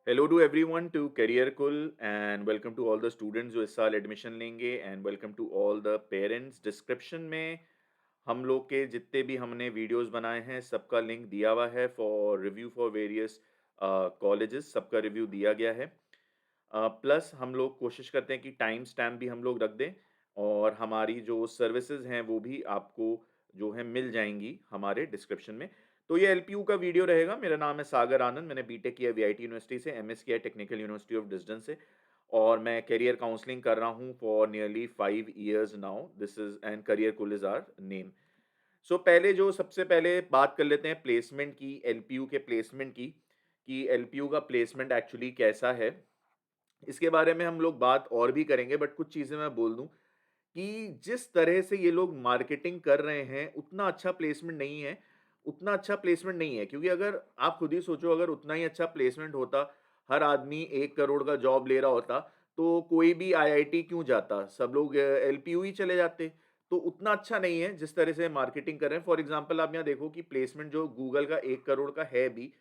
Hello to everyone to career cool and welcome to all the students जो इस साल admission लेंगे and welcome to all the parents. Description में हम लोग के जितने भी हमने वीडियोस बनाए हैं सबका लिंक दिया हुआ है for review for various colleges. सबका रिव्यू दिया गया है। प्लस हम लोग कोशिश करते हैं कि टाइम स्टैम्प भी हम लोग रख दें और हमारी जो सर्विसेज हैं वो भी आपको जो है मिल जाएंगी हमारे डिस्क्रिप्शन में। तो ये एलपीयू का वीडियो रहेगा। मेरा नाम है सागर आनंद। मैंने बीटेक किया वीआईटी यूनिवर्सिटी से, एमएस किया टेक्निकल यूनिवर्सिटी ऑफ डिस्टेंस से और मैं करियर काउंसलिंग कर रहा हूँ for nearly 5 years now. This is and career कुल इज आवर नेम। सो पहले जो सबसे पहले बात कर लेते हैं प्लेसमेंट की, एलपीयू के प्लेसमेंट की, कि एलपीयू का प्लेसमेंट एक्चुअली कैसा है। इसके बारे में हम लोग बात और भी करेंगे, बट कुछ चीज़ें मैं बोल दूं कि जिस तरह से ये लोग मार्केटिंग कर रहे हैं उतना अच्छा प्लेसमेंट नहीं है। उतना अच्छा प्लेसमेंट नहीं है क्योंकि अगर आप खुद ही सोचो, अगर उतना ही अच्छा प्लेसमेंट होता, हर आदमी 1 करोड़ का जॉब ले रहा होता, तो कोई भी आईआईटी क्यों जाता, सब लोग एलपीयू ही चले जाते। तो उतना अच्छा नहीं है जिस तरह से मार्केटिंग कर रहे हैं। फॉर एग्जाम्पल आप यहाँ देखो कि प्लेसमेंट जो गूगल का 1 करोड़ का है भी,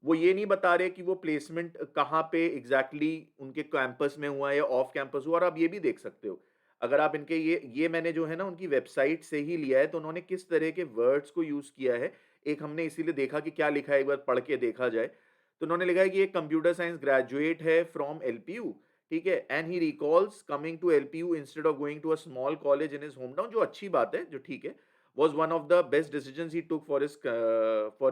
वो ये नहीं बता रहे कि वो प्लेसमेंट कहाँ पे एग्जैक्टली उनके कैंपस में हुआ है या ऑफ कैंपस हुआ। और आप ये भी देख सकते हो, अगर आप इनके ये मैंने जो है ना उनकी वेबसाइट से ही लिया है, तो उन्होंने किस तरह के वर्ड्स को यूज किया है। एक हमने इसीलिए देखा कि क्या लिखा है, एक बार पढ़ के देखा जाए। तो उन्होंने लिखा है कि एक कंप्यूटर साइंस ग्रेजुएट है फ्रॉम एलपीयू, ठीक है, and he recalls coming to LPU instead of going to a small college in his home town, जो अच्छी बात है, जो ठीक है। Was one of the best decision he took for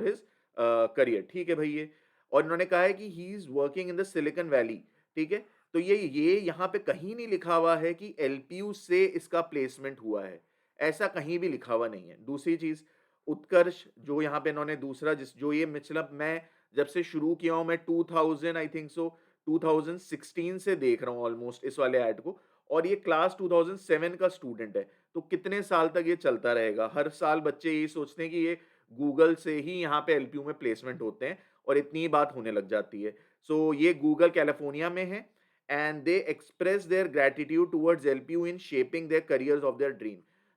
his career, ठीक है भाई ये। और इन्होंने कहा है कि he is working in the Silicon Valley, ठीक है। तो ये यहाँ पे कहीं नहीं लिखा हुआ है कि एलपीयू से इसका प्लेसमेंट हुआ है, ऐसा कहीं भी लिखा हुआ नहीं है। दूसरी चीज, उत्कर्ष जो यहाँ पे इन्होंने दूसरा, जिस जो ये मतलब मैं जब से शुरू किया हूँ, मैं 2000 आई थिंक सो 2016 से देख रहा हूँ ऑलमोस्ट इस वाले ऐड को, और ये क्लास 2007 का स्टूडेंट है। तो कितने साल तक ये चलता रहेगा? हर साल बच्चे यही सोचते हैं कि ये गूगल से ही यहाँ पे एलपीयू में प्लेसमेंट होते हैं और इतनी ही बात होने लग जाती है। सो ये गूगल कैलिफोर्निया में है and they express their gratitude towards LPU in shaping their careers of their dream.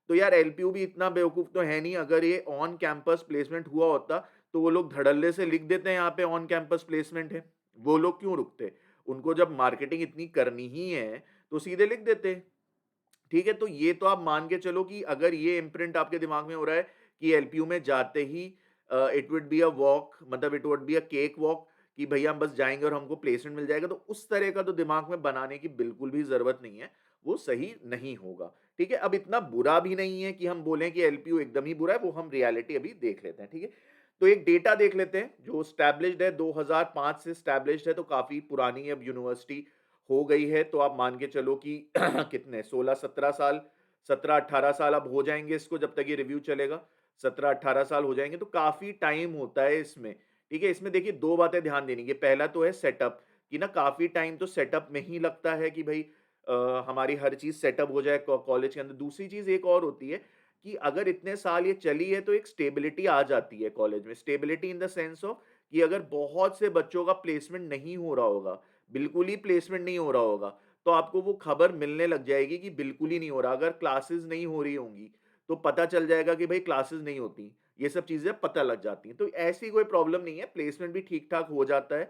तो यार एलपीयू भी इतना बेवकूफ तो है नहीं, अगर ये ऑन कैंपस प्लेसमेंट हुआ होता तो वो लोग धड़ल्ले से लिख देते हैं यहाँ पे ऑन कैंपस प्लेसमेंट है। वो लोग क्यों रुकते? उनको जब मार्केटिंग इतनी करनी ही है तो सीधे लिख देते। ठीक है, तो ये तो आप मान के चलो कि अगर ये इम्प्रिंट आपके दिमाग में हो रहा है कि एलपीयू में जाते ही it would be a walk, मतलब it would be a cakewalk, कि भैया हम बस जाएंगे और हमको प्लेसमेंट मिल जाएगा, तो उस तरह का तो दिमाग में बनाने की बिल्कुल भी जरूरत नहीं है। वो सही नहीं होगा। ठीक है, अब इतना बुरा भी नहीं है कि हम बोलें कि एलपीयू एकदम ही बुरा है, वो हम रियलिटी अभी देख लेते हैं। ठीक है, तो एक डेटा देख लेते हैं जो स्टैब्लिश्ड है, 2005 से स्टैब्लिश्ड है, तो काफी पुरानी अब यूनिवर्सिटी हो गई है। तो आप मान के चलो कि कितने 16-17 साल, 17-18 साल अब हो जाएंगे इसको, जब तक ये रिव्यू चलेगा 17-18 साल हो जाएंगे, तो काफी टाइम होता है इसमें। ठीक है, इसमें देखिए दो बातें ध्यान देनी है। पहला तो है सेटअप, कि ना काफी टाइम तो सेटअप में ही लगता है कि भाई हमारी हर चीज सेटअप हो जाए कॉलेज के अंदर। दूसरी चीज एक और होती है कि अगर इतने साल ये चली है तो एक स्टेबिलिटी आ जाती है कॉलेज में। Stability in the sense of कि अगर बहुत से बच्चों का प्लेसमेंट नहीं हो रहा होगा, बिल्कुल ही प्लेसमेंट नहीं हो रहा होगा, तो आपको वो खबर मिलने लग जाएगी कि बिल्कुल ही नहीं हो रहा। अगर क्लासेस नहीं हो रही होंगी तो पता चल जाएगा कि भाई क्लासेस नहीं होती, ये सब चीजें पता लग जाती हैं। तो ऐसी कोई प्रॉब्लम नहीं है, प्लेसमेंट भी ठीक ठाक हो जाता है,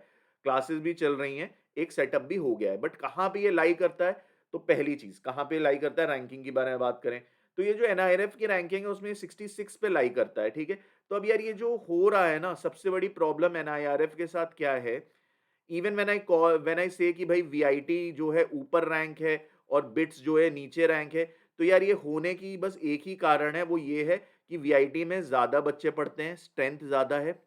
क्लासेस भी चल रही हैं, एक सेटअप भी हो गया है। बट कहाँ पे ये लाई करता है? तो पहली चीज कहाँ पे लाई करता है, रैंकिंग के बारे में बात करें तो ये जो एनआईआरएफ की रैंकिंग है उसमें 66 पे लाई करता है। ठीक है, तो अब यार ये जो हो रहा है ना, सबसे बड़ी प्रॉब्लम एनआईआरएफ के साथ क्या है, इवन व्हेन आई से कि भाई वीआईटी जो है ऊपर रैंक है और बिट्स जो है नीचे रैंक है, तो यार ये होने की बस एक ही कारण है, वो ये है कि वीआईटी में ज्यादा बच्चे पढ़ते हैं, स्ट्रेंथ ज्यादा है,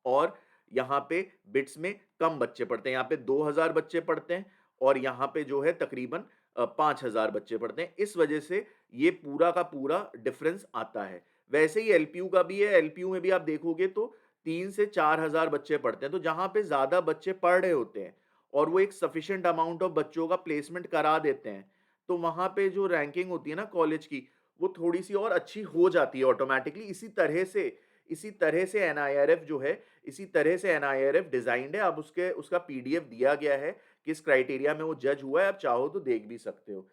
और यहाँ पे बिट्स में कम बच्चे पढ़ते हैं। यहाँ पे 2000 बच्चे पढ़ते हैं और यहाँ पे जो है तकरीबन 5000 बच्चे पढ़ते हैं। इस वजह से ये पूरा का पूरा डिफरेंस आता है। वैसे ही एलपीयू का भी है। एलपीयू में भी आप देखोगे तो 3 से 4000 बच्चे पढ़ते हैं। तो जहाँ पे ज्यादा बच्चे पढ़ रहे होते हैं और वो एक सफिशिएंट अमाउंट ऑफ बच्चों का प्लेसमेंट करा देते हैं, तो वहां पे जो रैंकिंग होती है ना कॉलेज की, वो थोड़ी सी और अच्छी हो जाती है ऑटोमेटिकली। इसी तरह से एनआईआरएफ जो है, इसी तरह से एनआईआरएफ डिजाइंड है। अब उसके उसका पीडीएफ दिया गया है, किस क्राइटेरिया में वो जज हुआ है, आप चाहो तो देख भी सकते हो।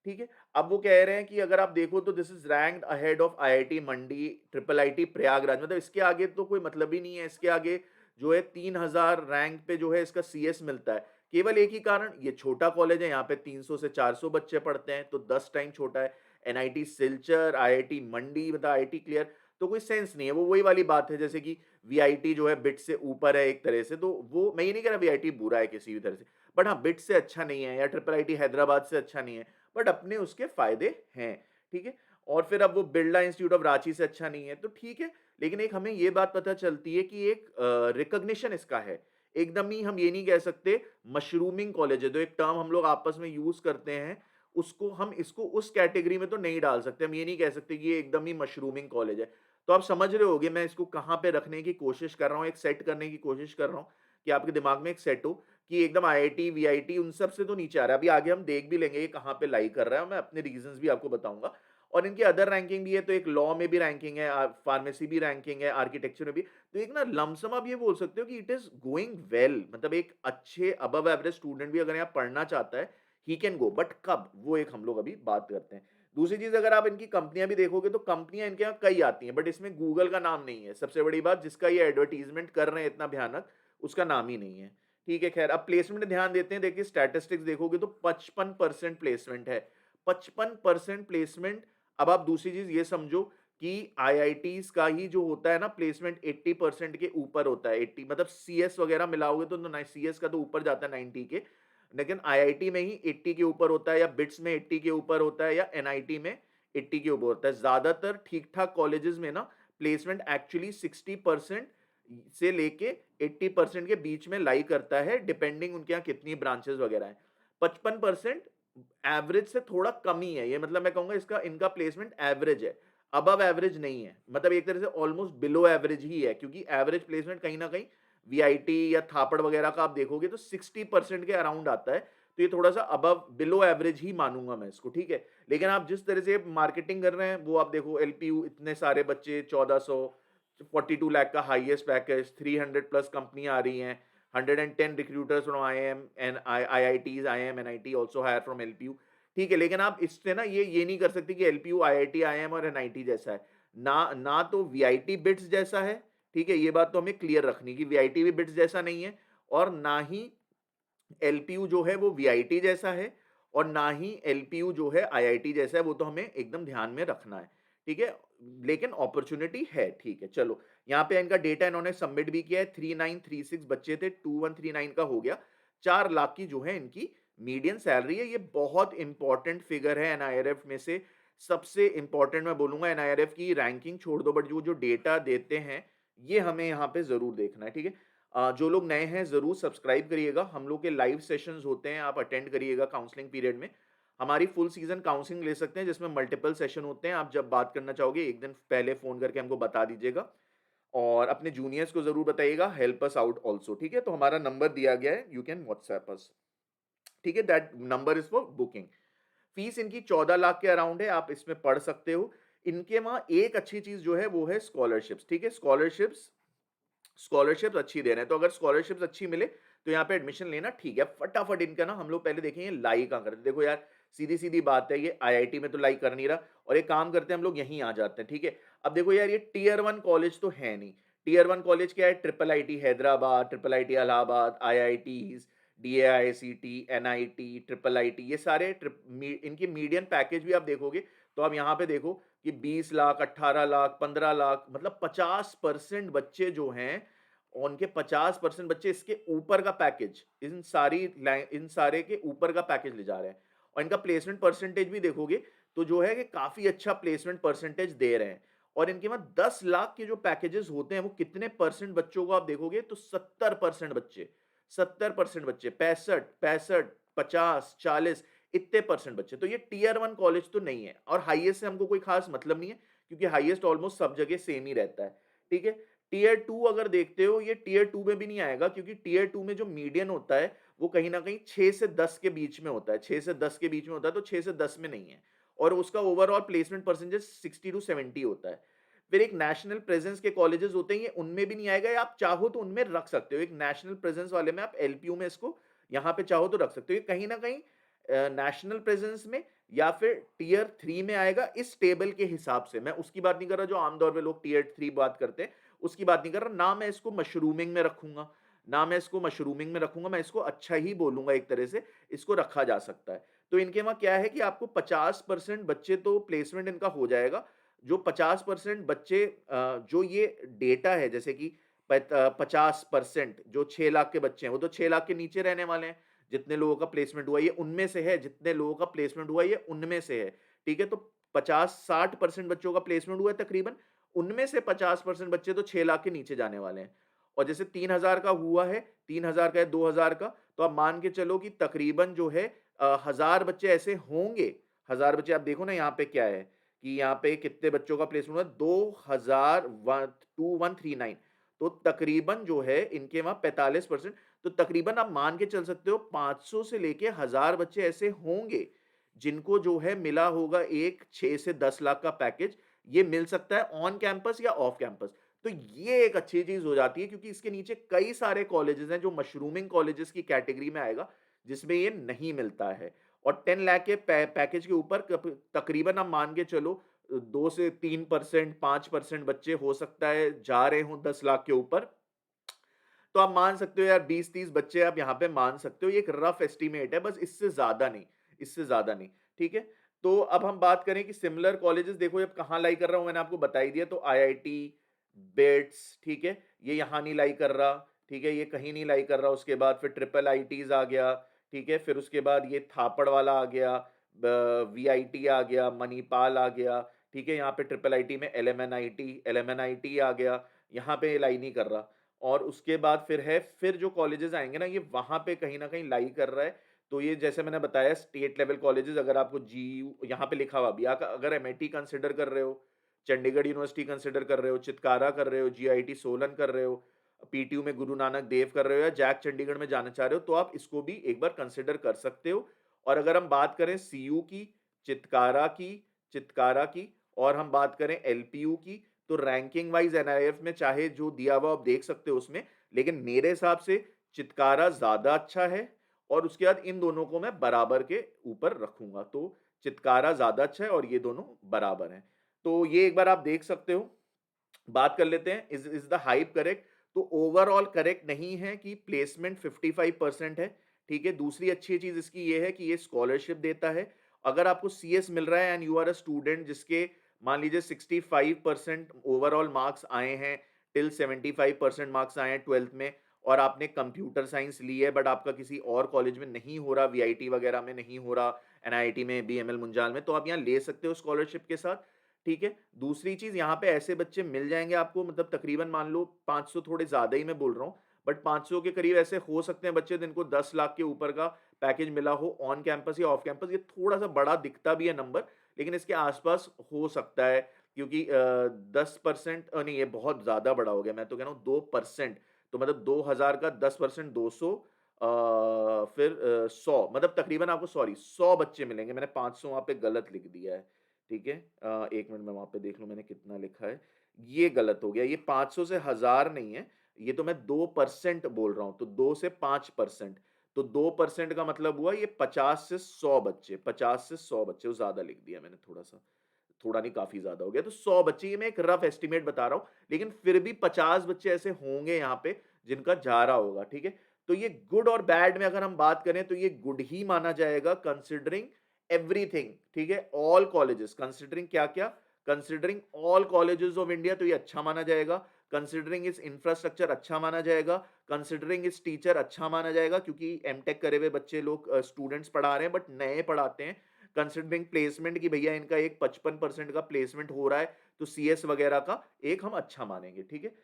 ठीक है, अब वो कह रहे हैं कि अगर आप देखो तो this is ranked ahead of IIT Mandi, triple IT Prayagraj, मतलब इसके आगे तो कोई मतलब ही नहीं है। इसके आगे जो है 3000 रैंक पे जो है इसका सीएस मिलता है। केवल एक ही कारण, ये छोटा कॉलेज है, यहाँ पे 300 से 400 बच्चे पढ़ते हैं, तो 10 टाइम छोटा है। एनआईटी सिलचर, आईआईटी मंडी, मतलब आईआईटी क्लियर, तो कोई सेंस नहीं है। वो वही वाली बात है जैसे कि वीआईटी जो है बिट से ऊपर है एक तरह से, तो वो मैं ये नहीं कह रहा वीआईटी बुरा है किसी भी तरह से, बट हाँ बिट से अच्छा नहीं है या ट्रिपल आईटी हैदराबाद से अच्छा नहीं है, बट अपने उसके फायदे हैं, ठीक है। और फिर अब वो बिरला इंस्टीट्यूट ऑफ रांची से अच्छा नहीं है, तो ठीक है, लेकिन एक हमें ये बात पता चलती है कि एक रिकॉग्निशन इसका है। एकदम ही हम ये नहीं कह सकते मशरूमिंग कॉलेज है, तो एक टर्म हम लोग आपस में यूज करते हैं, उसको हम इसको उस कैटेगरी में तो नहीं डाल सकते। हम ये नहीं कह सकते कि ये एकदम ही मशरूमिंग कॉलेज है। तो आप समझ रहे होगे मैं इसको कहाँ पे रखने की कोशिश कर रहा हूँ, एक सेट करने की कोशिश कर रहा हूँ कि आपके दिमाग में एक सेट हो कि एकदम आईआईटी वीआईटी उन सब से तो नीचे आ रहा है। अभी आगे हम देख भी लेंगे ये कहाँ पे लाई कर रहा है, मैं अपने रीजंस भी आपको बताऊंगा। और इनकी अदर रैंकिंग भी है, तो एक लॉ में भी रैंकिंग है, फार्मेसी भी रैंकिंग है, आर्किटेक्चर में भी। तो एक ना लमसम आप ये बोल सकते हो कि इट इज गोइंग वेल, मतलब एक अच्छे अबव एवरेज स्टूडेंट भी अगर यहाँ पढ़ना चाहता है ही कैन गो, बट कब, वो एक हम लोग अभी बात करते हैं। दूसरी चीज, अगर आप इनकी कंपनियां भी देखोगे तो कंपनियां इनके यहाँ कई आती हैं, बट इसमें गूगल का नाम नहीं है। सबसे बड़ी बात, जिसका ये एडवर्टीजमेंट कर रहे हैं इतना भयानक, उसका नाम ही नहीं है, ठीक है। खैर, अब प्लेसमेंट ध्यान देते हैं। देखिए स्टैटिस्टिक्स देखोगे तो 55% प्लेसमेंट है, 55% प्लेसमेंट। अब आप दूसरी चीज ये समझो कि आईआईटीज का ही जो होता है ना प्लेसमेंट 80% के ऊपर होता है। 80 मतलब सीएस वगैरह मिलाओगे तो सीएस का तो ऊपर जाता है 90 के, लेकिन आईआईटी में ही 80 के ऊपर होता है, या बिट्स में 80 के ऊपर होता है, या एनआईटी में 80 के ऊपर होता है। ज्यादातर ठीक ठाक कॉलेजेस में ना प्लेसमेंट एक्चुअली 60% से लेके 80% के बीच में लाई करता है, डिपेंडिंग उनके यहाँ कितनी ब्रांचेस वगैरह हैं। 55% एवरेज से थोड़ा कम ही है ये, मतलब मैं कहूंगा इसका इनका प्लेसमेंट एवरेज है, अबव एवरेज नहीं है, मतलब एक तरह से ऑलमोस्ट बिलो एवरेज ही है, क्योंकि एवरेज प्लेसमेंट कहीं ना कहीं वीआईटी या थापड़ वगैरह का आप देखोगे तो 60% के अराउंड आता है। तो ये थोड़ा सा अबव बिलो एवरेज ही मानूंगा मैं इसको, ठीक है। लेकिन आप जिस तरह से मार्केटिंग कर रहे हैं वो आप देखो, एलपीयू इतने सारे बच्चे, 1400, 42 लाख का हाईएस्ट पैकेज, 300 प्लस कंपनी आ रही हैं, 110 recruiters from IIM and IITs, IIM NIT also hire from LPU, ठीक है। लेकिन आप इससे ना ये नहीं कर सकते कि एलपीयू आईआईटी आईएम और एनआईटी जैसा है, ना तो वीआईटी बिट्स जैसा है, ठीक है। ये बात तो हमें क्लियर रखनी कि वीआईटी भी बिट्स जैसा नहीं है, और ना ही एलपीयू जो है वो वीआईटी जैसा है, और ना ही एलपीयू जो है आईआईटी जैसा है, वो तो हमें एकदम ध्यान में रखना है, ठीक है। लेकिन अपॉर्चुनिटी है, ठीक है। चलो, यहाँ पे इनका डेटा इन्होंने सबमिट भी किया है। 3936 बच्चे थे, 2139 का हो गया। 4 लाख की जो है इनकी मीडियन सैलरी है। ये बहुत इंपॉर्टेंट फिगर है एनआईआरएफ में से, सबसे इंपॉर्टेंट मैं बोलूंगा। एनआईआरएफ की रैंकिंग छोड़ दो, बट जो जो डेटा देते हैं ये हमें यहाँ पे जरूर देखना है, ठीक है। जो लोग नए हैं जरूर सब्सक्राइब करिएगा। हम लोग के लाइव सेशंस होते हैं, आप अटेंड करिएगा काउंसलिंग पीरियड में। हमारी फुल सीजन काउंसलिंग ले सकते हैं जिसमें मल्टीपल सेशन होते हैं। आप जब बात करना चाहोगे एक दिन पहले फोन करके हमको बता दीजिएगा, और अपने जूनियर्स को जरूर बताइएगा, हेल्प अस आउट ऑल्सो, ठीक है। तो हमारा नंबर दिया गया है, यू कैन व्हाट्सएप अस, ठीक है। That number is for booking. Fees इनकी 14 लाख के अराउंड है, आप इसमें पढ़ सकते हो। इनके वहां एक अच्छी चीज जो है वो है स्कॉलरशिप्स, ठीक है। स्कॉलरशिप्स अच्छी दे रहे हैं, तो अगर स्कॉलरशिप्स अच्छी मिले तो यहाँ पे एडमिशन लेना ठीक है। फटाफट इनका ना हम लोग पहले देखेंगे लाई कहाँ करते हैं। देखो यार, सीधी सीधी बात है, ये आईआईटी में तो लाई कर नहीं रहा, और एक काम करते हैं हम लोग यहीं आ जाते हैं, ठीक है। अब देखो यार, ये टीयर 1 कॉलेज तो है नहीं। टीयर 1 कॉलेज क्या है? Triple IT Hyderabad, triple IT Allahabad, IITs, DAICT, NIT, triple IT, ये सारे इनकी मीडियन पैकेज भी आप देखोगे तो आप यहाँ पे देखो कि 20 लाख, 18 लाख, 15 लाख, मतलब 50% बच्चे जो हैं, उनके 50% बच्चे इसके ऊपर का पैकेज, इन सारे के ऊपर का पैकेज ले जा रहे हैं। और इनका प्लेसमेंट परसेंटेज भी देखोगे तो जो है कि काफी अच्छा प्लेसमेंट परसेंटेज दे रहे हैं। और इनके वहां 10 लाख के जो पैकेजेस होते हैं वो कितने परसेंट बच्चों को आप देखोगे तो 70% बच्चे, 70% बच्चे, 65, 50, 40, इतने परसेंट बच्चे। तो ये टीयर 1 कॉलेज तो नहीं है, और हाईएस्ट से हमको कोई खास मतलब नहीं है, क्योंकि हाईएस्ट ऑलमोस्ट सब जगह सेम ही रहता है, ठीक है। टीयर 2 अगर देखते हो, ये टीयर 2 में भी नहीं आएगा, क्योंकि टीयर 2 में जो मीडियन होता है वो कहीं ना कहीं 6 से 10 के बीच में होता है, 6 से 10 के बीच में होता है, तो 6 से 10 में नहीं है। और उसका ओवरऑल प्लेसमेंट परसेंटेज 60 to 70 होता है। फिर एक नेशनल प्रेजेंस के कॉलेजेस होते हैं, ये उनमें भी नहीं आएगा, या आप चाहो तो उनमें रख सकते हो। एक नेशनल प्रेजेंस वाले में आप एलपीयू में इसको यहाँ पे चाहो तो रख सकते हो। ये कहीं ना कहीं नेशनल प्रेजेंस में या फिर टीयर 3 में आएगा, इस टेबल के हिसाब से। मैं उसकी बात नहीं कर रहा जो आमतौर पे लोग टीयर 3 बात करते हैं, उसकी बात नहीं कर रहा, ना मैं इसको मशरूमिंग में रखूँगा, ना मैं इसको मशरूमिंग में रखूँगा, मैं इसको अच्छा ही बोलूँगा एक तरह से, इसको रखा जा सकता है। तो इनके वहाँ क्या है कि आपको 50% बच्चे तो प्लेसमेंट इनका हो जाएगा, जो 50% बच्चे जो ये डेटा है जैसे कि 50% जो 6 लाख के बच्चे हैं, वो तो 6 लाख के नीचे रहने वाले हैं। जितने लोगों का प्लेसमेंट हुआ ये उनमें से है, जितने लोगों का प्लेसमेंट हुआ ये उनमें से है, ठीक है? तो 50-60% बच्चों का प्लेसमेंट हुआ है तकरीबन, उनमें से 50% बच्चे तो 6 लाख के नीचे जाने वाले हैं। और जैसे 3,000 का हुआ है, 3,000 का या 2,000 का, तो आप मान के चलो कि तकरीबन जो है 1,000 बच्चे ऐसे होंगे, 1,000 बच्चे आप देखो ना यहाँ पे क्या है, कि यहाँ पे कितने बच्चों का प्लेसमेंट हुआ, 2139, तो तकरीबन जो है इनके वहाँ 45%, तो तकरीबन आप मान के चल सकते हो 500 से लेके 1,000 बच्चे ऐसे होंगे, जिनको जो है मिला होगा एक 6 से 10 लाख का पैकेज, ये मिल सकता है ऑन कैंपस या ऑफ कैंपस। तो ये एक अच्छी चीज़ हो जाती है क्योंकि इसके नीचे कई सारे कॉलेजेस हैं जो मशरूमिंग कॉलेजेस की कैटेगरी में आएगा, जिसमें ये नहीं मिलता है। और 10 लाख के पैकेज के ऊपर तकरीबन आप मान के चलो 2 से 3%, 5% बच्चे हो सकता है जा रहे हों 10 लाख के ऊपर। तो आप मान सकते हो यार 20-30 बच्चे आप यहाँ पे मान सकते हो, ये एक रफ एस्टीमेट है, बस इससे ज़्यादा नहीं, इससे ज़्यादा नहीं, ठीक है? तो अब हम बात करें कि सिमिलर कॉलेजेस देखो अब कहाँ लाई कर रहा हूँ मैंने आपको बता ही दिया, तो आईआईटी, बिट्स, ठीक है? ये यहाँ नहीं लाई कर रहा, ठीक है? ये कहीं नहीं लाई कर रहा, उसके बाद फिर ट्रिपल आईटीज़ आ गया, ठीक है? फिर उसके बाद ये थापड़ वाला आ गया, वीआईटी आ गया, मणिपाल आ गया, ठीक है? यहाँ पे ट्रिपल आईटी में एलएमएनआईटी आ गया, यहाँ पे लाई नहीं कर रहा। और उसके बाद फिर जो कॉलेजेस आएँगे ना, ये वहाँ पे कहीं न कहीं लाई कर रहा है। तो ये जैसे मैंने बताया स्टेट लेवल कॉलेजेस, अगर आपको जीयू यहाँ पे लिखा हुआ भी अगर एमआईटी कंसिडर कर रहे हो, चंडीगढ़ यूनिवर्सिटी कंसिडर कर रहे हो, चितकारा कर रहे हो, जीआईटी सोलन कर रहे हो, पीटीयू में गुरु नानक देव कर रहे हो या जैक चंडीगढ़ में जाना चाह रहे हो, तो आप इसको भी एक बार कंसिडर कर सकते हो। और अगर हम बात करें सीयू की, चितकारा की चितकारा की और हम बात करें एलपीयू की, तो रैंकिंग वाइज एनआईएफ में चाहे जो दिया हुआ आप देख सकते हो उसमें, लेकिन मेरे हिसाब से चितकारा ज्यादा अच्छा है और उसके बाद इन दोनों को मैं बराबर के ऊपर रखूंगा। तो चितकारा ज्यादा अच्छा है और ये दोनों बराबर हैं। तो ये एक बार आप देख सकते हो। बात कर लेते हैं, इज द हाइप करेक्ट? तो ओवरऑल करेक्ट नहीं है कि प्लेसमेंट 55% है, ठीक है? दूसरी अच्छी चीज इसकी ये है कि ये स्कॉलरशिप देता है। अगर आपको सीएस मिल रहा है and you are a student जिसके मान लीजिए 65% ओवरऑल मार्क्स आए हैं, टिल 75% मार्क्स आए हैं 12th में, और आपने कंप्यूटर साइंस ली है बट आपका किसी और कॉलेज में नहीं हो रहा, वीआईटी वगैरह में नहीं हो रहा, एनआईटी में, बीएमएल मुंजाल में, तो आप यहाँ ले सकते हो स्कॉलरशिप के साथ, ठीक है? दूसरी चीज़ यहाँ पे ऐसे बच्चे मिल जाएँगे आपको, मतलब तकरीबन मान लो 500, थोड़े ज़्यादा ही मैं बोल रहा हूँ, बट 500 के करीब ऐसे हो सकते हैं बच्चे जिनको 10 लाख के ऊपर का पैकेज मिला हो ऑन कैंपस या ऑफ कैंपस। ये थोड़ा-सा बड़ा दिखता भी है नंबर, लेकिन इसके आस-पास हो सकता है क्योंकि 10% नहीं, ये बहुत ज़्यादा बड़ा हो गया। मैं तो कह रहा हूँ 2%, तो मतलब 2000 का 10% 200, फिर 100, मतलब तकरीबन आपको सॉरी 100 बच्चे मिलेंगे। मैंने 500 वहाँ पे गलत लिख दिया है। ठीक है? 1 मिनट मैं वहाँ पे देख लूँ मैंने कितना लिखा है। ये गलत हो गया, ये 500 से 1000 नहीं है, ये तो मैं 2% बोल रहा हूँ, तो 2 से 5%, तो 2% का मतलब हुआ ये 50 से 100 बच्चे, 50 से 100 बच्चे, वो ज़्यादा लिख दिया मैंने थोड़ा-सा, थोड़ा नहीं काफ़ी ज़्यादा हो गया, तो 100 बच्चे, ये मैं एक रफ एस्टिमेट बता रहा हूँ, लेकिन फिर भी 50 बच्चे ऐसे होंगे यहाँ पे जिनका जा रहा होगा, ठीक है? तो ये गुड और बैड में अगर हम बात करें तो ये गुड ही माना जाएगा कंसिडरिंग एवरीथिंग, ठीक है? ऑल कॉलेजेस कंसिडरिंग क्या-क्या? Considering all colleges of India, तो ये अच्छा माना जाएगा। कंसिडरिंग इट्स इंफ्रास्ट्रक्चर अच्छा माना जाएगा। कंसिडरिंग इट्स टीचर अच्छा माना जाएगा क्योंकि एमटेक करे हुए बच्चे लोग स्टूडेंट्स पढ़ा रहे हैं बट नए पढ़ाते हैं। कंसिडरिंग प्लेसमेंट कि भैया इनका एक 55% का प्लेसमेंट हो रहा है, तो सीएस वगैरह का एक हम अच्छा मानेंगे, ठीक है?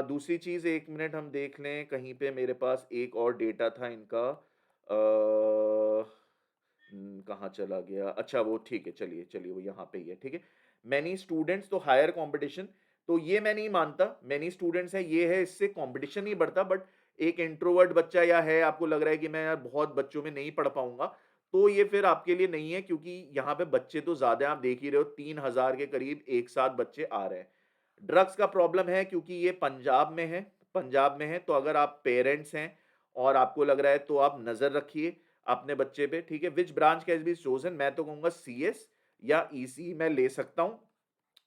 दूसरी चीज़ 1 मिनट हम देख लें, कहीं पे मेरे पास एक और डेटा था इनका, कहाँ चला गया? अच्छा वो ठीक है, चलिए, चलिए वो यहाँ पे ही है, ठीक है? मैनी स्टूडेंट्स तो हायर कॉम्पिटिशन, तो ये मैं नहीं मानता, मैनी स्टूडेंट्स है, ये है इससे कॉम्पिटिशन नहीं बढ़ता, बट एक इंट्रोवर्ट बच्चा या है, आपको लग रहा है कि मैं यार बहुत बच्चों में नहीं पढ़ पाऊँगा, तो ये फिर आपके लिए नहीं है क्योंकि यहाँ पे बच्चे तो ज़्यादा हैं, आप देख ही रहे हो 3000 के करीब एक साथ बच्चे आ रहे हैं। ड्रग्स का प्रॉब्लम है क्योंकि ये पंजाब में है, तो अगर आप पेरेंट्स हैं और आपको लग रहा है तो आप नज़र रखिए अपने बच्चे पे, ठीक है? Which branch can be chosen? मैं तो कहूँगा सीएस या ईसी मैं ले सकता हूँ।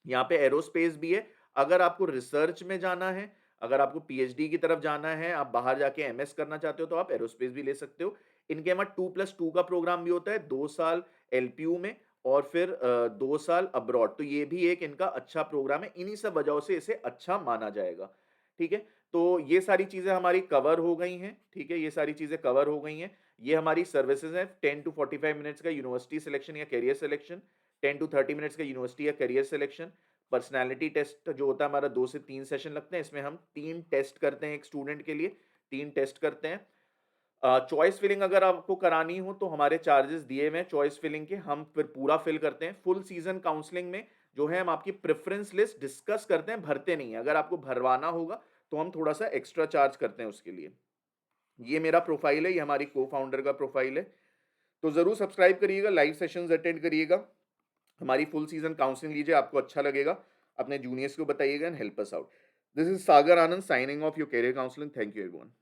यहाँ पे एरोस्पेस भी है। अगर आपको रिसर्च में जाना है, अगर आपको पीएचडी की तरफ जाना है, आप बाहर जाके एमएस करना चाहते हो, तो आप एरोस्पेस भी ले सकते हो। इनके यहाँ 2+2 का प्रोग्राम भी होता है, 2 साल एलपीयू में और फिर 2 साल अब्रॉड। तो ये भी एक इनका अच्छा प्रोग्राम है, इन्हीं सब वजहों से इसे अच्छा माना जाएगा, ठीक है? तो ये सारी चीज़ें हमारी कवर हो गई हैं, ठीक है? ये सारी चीज़ें कवर हो गई हैं। ये हमारी सर्विसेज़ हैं, 10 टू 45 मिनट्स का यूनिवर्सिटी सिलेक्शन या करियर सिलेक्शन, 10 टू 30 मिनट्स का यूनिवर्सिटी या करियर सिलेक्शन, पर्सनैलिटी टेस्ट जो होता है हमारा 2 से 3 सेशन लगते हैं, इसमें हम 3 टेस्ट करते हैं एक स्टूडेंट के लिए, 3 टेस्ट करते हैं। चॉइस फिलिंग अगर आपको करानी हो तो हमारे चार्जेस दिए हुए हैं चॉइस फिलिंग के, हम फिर पूरा फिल करते हैं। फुल सीजन काउंसलिंग में जो है हम आपकी प्रेफ़रेंस लिस्ट डिस्कस करते हैं, भरते नहीं हैं। अगर आपको भरवाना होगा तो हम थोड़ा-सा एक्स्ट्रा चार्ज करते हैं उसके लिए। ये मेरा प्रोफ़ाइल है, ये हमारी को-फाउंडर का प्रोफ़ाइल है। तो ज़रूर सब्सक्राइब करिएगा, लाइव सेशंस अटेंड करिएगा, हमारी फुल सीजन काउंसलिंग लीजिए, आपको अच्छा लगेगा। अपने जूनियर्स को बताइएगा and help us out. This is Sagar Anand signing off your career counselling. Thank you everyone.